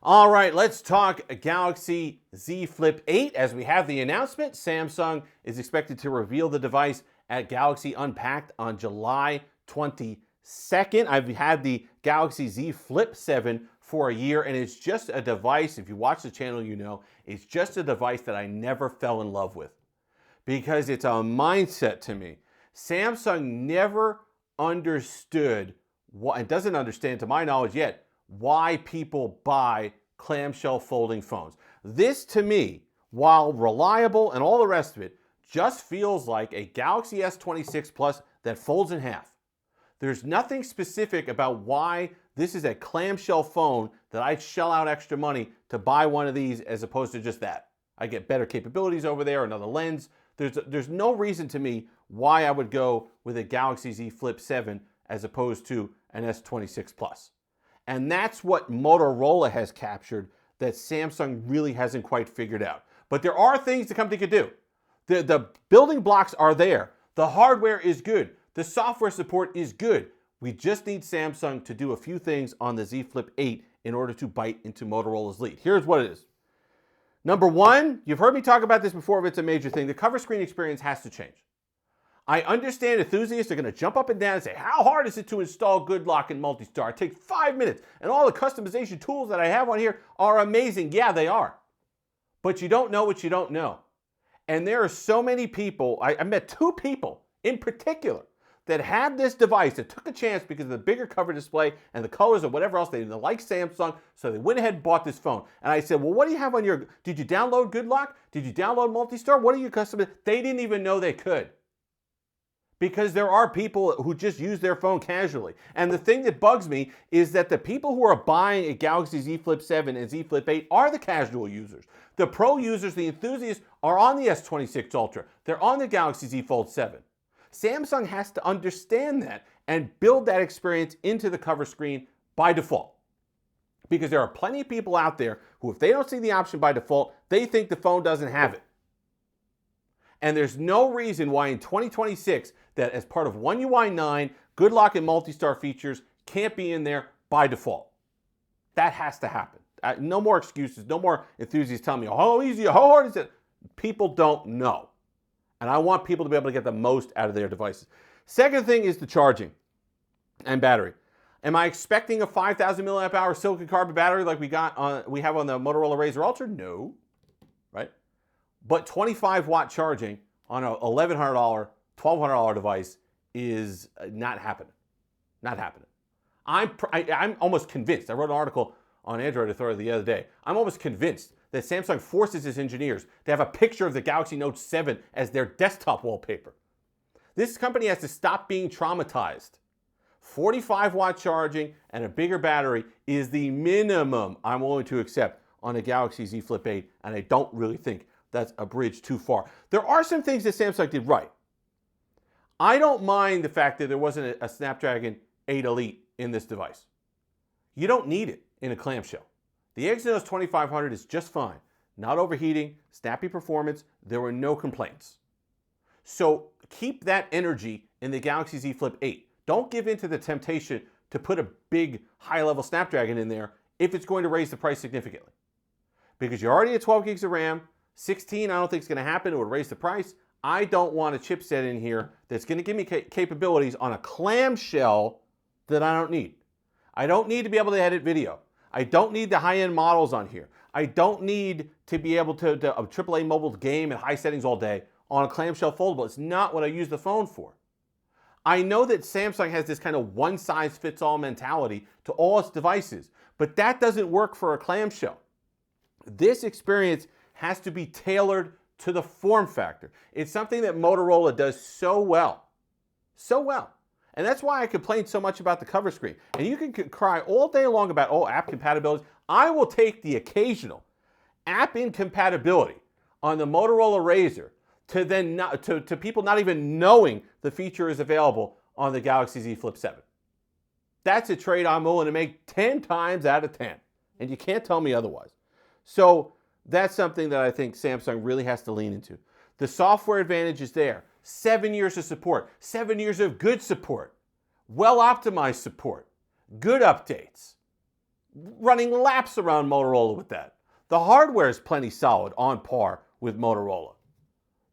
All right, let's talk Galaxy Z Flip 8. As we have the announcement, Samsung is expected to reveal the device at Galaxy Unpacked on July 22nd. I've had the Galaxy Z Flip 7 for a year, and it's just a device, if you watch the channel, you know, it's just a device that I never fell in love with because it's a mindset to me. Samsung never understood, and doesn't understand to my knowledge yet, why people buy clamshell folding phones. This to me, while reliable and all the rest of it, just feels like a Galaxy S26 Plus that folds in half. There's nothing specific about why this is a clamshell phone that I'd shell out extra money to buy one of these as opposed to just that. I get better capabilities over there, another lens. There's no reason to me why I would go with a Galaxy Z Flip 7 as opposed to an S26 Plus. And that's what Motorola has captured that Samsung really hasn't quite figured out. But there are things the company could do. The building blocks are there. The hardware is good. The software support is good. We just need Samsung to do a few things on the Z Flip 8 in order to bite into Motorola's lead. Here's what it is. Number one, you've heard me talk about this before, but it's a major thing. The cover screen experience has to change. I understand enthusiasts are going to jump up and down and say, how hard is it to install Good Lock and Multi-Star? It takes 5 minutes, and all the customization tools that I have on here are amazing. Yeah, they are. But you don't know what you don't know. And there are so many people, I met 2 people in particular, that had this device that took a chance because of the bigger cover display and the colors or whatever else. They didn't like Samsung, so they went ahead and bought this phone. And I said, well, what do you have on your, did you download Good Lock? Did you download Multi-Star? What are your customers? They didn't even know they could. Because there are people who just use their phone casually. And the thing that bugs me is that the people who are buying a Galaxy Z Flip 7 and Z Flip 8 are the casual users. The pro users, the enthusiasts, are on the S26 Ultra. They're on the Galaxy Z Fold 7. Samsung has to understand that and build that experience into the cover screen by default. Because there are plenty of people out there who, if they don't see the option by default, they think the phone doesn't have it. And there's no reason why in 2026 that as part of One UI 9, Good Lock and Multi-Star features can't be in there by default. That has to happen. No more excuses, no more enthusiasts telling me, how easy, how hard is it? People don't know. And I want people to be able to get the most out of their devices. Second thing is the charging and battery. Am I expecting a 5,000 milliamp hour silicon carbon battery like we have on the Motorola Razr Ultra? No, right? But 25 watt charging on a $1,100, $1,200 device is not happening. Not happening. I'm almost convinced. I wrote an article on Android Authority the other day. I'm almost convinced that Samsung forces its engineers to have a picture of the Galaxy Note 7 as their desktop wallpaper. This company has to stop being traumatized. 45 watt charging and a bigger battery is the minimum I'm willing to accept on a Galaxy Z Flip 8, and I don't really think that's a bridge too far. There are some things that Samsung did right. I don't mind the fact that there wasn't a Snapdragon 8 Elite in this device. You don't need it in a clamshell. The Exynos 2500 is just fine. Not overheating, snappy performance, there were no complaints. So keep that energy in the Galaxy Z Flip 8. Don't give in to the temptation to put a big high-level Snapdragon in there if it's going to raise the price significantly. Because you're already at 12 gigs of RAM, 16 I don't think is going to happen, it would raise the price. I don't want a chipset in here that's going to give me capabilities on a clamshell that I don't need. I don't need to be able to edit video. I don't need the high-end models on here. I don't need to be able to a AAA mobile game at high settings all day on a clamshell foldable. It's not what I use the phone for. I know that Samsung has this kind of one-size-fits-all mentality to all its devices, but that doesn't work for a clamshell. This experience has to be tailored to the form factor. It's something that Motorola does so well. So well. And that's why I complain so much about the cover screen. And you can cry all day long about, app compatibility. I will take the occasional app incompatibility on the Motorola Razr to people not even knowing the feature is available on the Galaxy Z Flip 7. That's a trade I'm willing to make 10 times out of 10. And you can't tell me otherwise. So that's something that I think Samsung really has to lean into. The software advantage is there. 7 years of support, 7 years of good support, well-optimized support, good updates. running laps around Motorola with that. The hardware is plenty solid, on par with Motorola.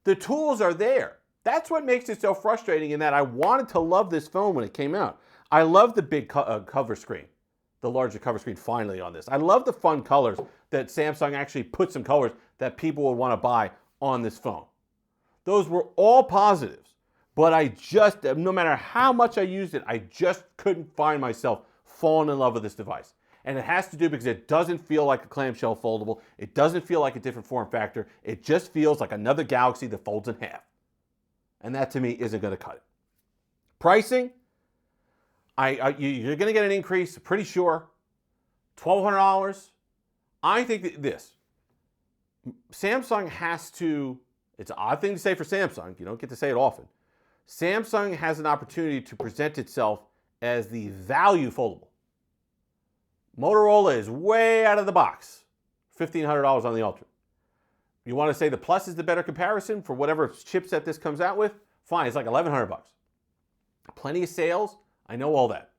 The tools are there. That's what makes it so frustrating, in that I wanted to love this phone when it came out. I love the big cover screen, the larger cover screen finally on this. I love the fun colors that Samsung actually put some colors that people would want to buy on this phone. Those were all positives, but I just, no matter how much I used it, I just couldn't find myself falling in love with this device. And it has to do because it doesn't feel like a clamshell foldable. It doesn't feel like a different form factor. It just feels like another Galaxy that folds in half. And that to me isn't going to cut it. Pricing, you're going to get an increase, pretty sure. $1,200. I think that this, Samsung has to, it's an odd thing to say for Samsung. You don't get to say it often. Samsung has an opportunity to present itself as the value foldable. Motorola is way out of the box. $1,500 on the Ultra. You want to say the Plus is the better comparison for whatever chipset this comes out with? Fine, it's like $1,100. Plenty of sales, I know all that.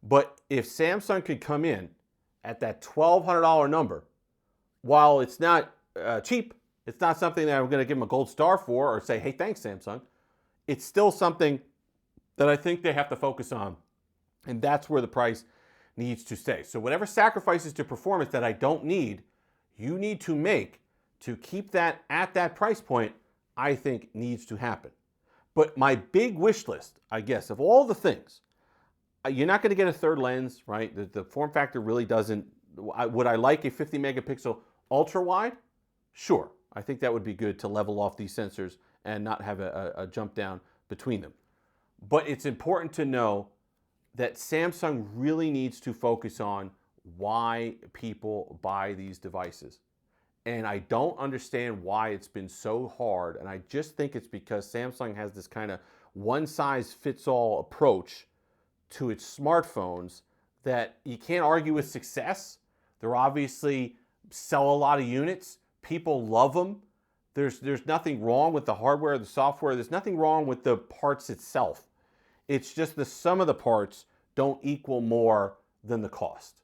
But if Samsung could come in at that $1,200 number, while it's not cheap, it's not something that I'm going to give them a gold star for or say, hey, thanks, Samsung. It's still something that I think they have to focus on. And that's where the price needs to stay. So whatever sacrifices to performance that I don't need, you need to make to keep that at that price point, I think needs to happen. But my big wish list, I guess, of all the things, you're not going to get a third lens, right? The form factor really doesn't. Would I like a 50 megapixel ultra wide? Sure. I think that would be good to level off these sensors and not have a jump down between them. But it's important to know that Samsung really needs to focus on why people buy these devices. And I don't understand why it's been so hard. And I just think it's because Samsung has this kind of one-size-fits-all approach to its smartphones that you can't argue with success. They're obviously sell a lot of units. People love them. There's nothing wrong with the hardware, the software. There's nothing wrong with the parts itself. It's just the sum of the parts don't equal more than the cost.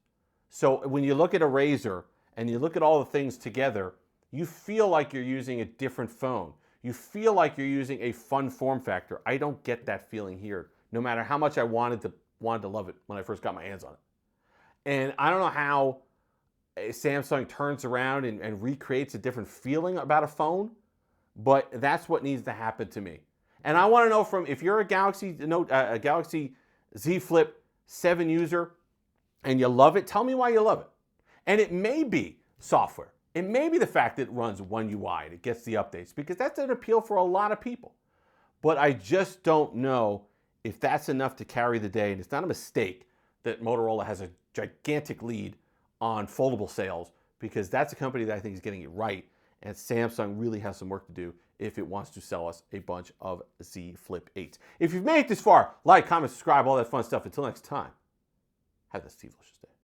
So when you look at a Razr and you look at all the things together, you feel like you're using a different phone. You feel like you're using a fun form factor. I don't get that feeling here, no matter how much I wanted to love it when I first got my hands on it. And I don't know how Samsung turns around and recreates a different feeling about a phone, but that's what needs to happen to me. And I want to know from, if you're a Galaxy Z Flip 7 user and you love it, tell me why you love it. And it may be software. It may be the fact that it runs One UI and it gets the updates, because that's an appeal for a lot of people. But I just don't know if that's enough to carry the day. And it's not a mistake that Motorola has a gigantic lead on foldable sales, because that's a company that I think is getting it right. And Samsung really has some work to do if it wants to sell us a bunch of Z Flip 8s. If you've made it this far, like, comment, subscribe, all that fun stuff. Until next time, have a Steve-licious day.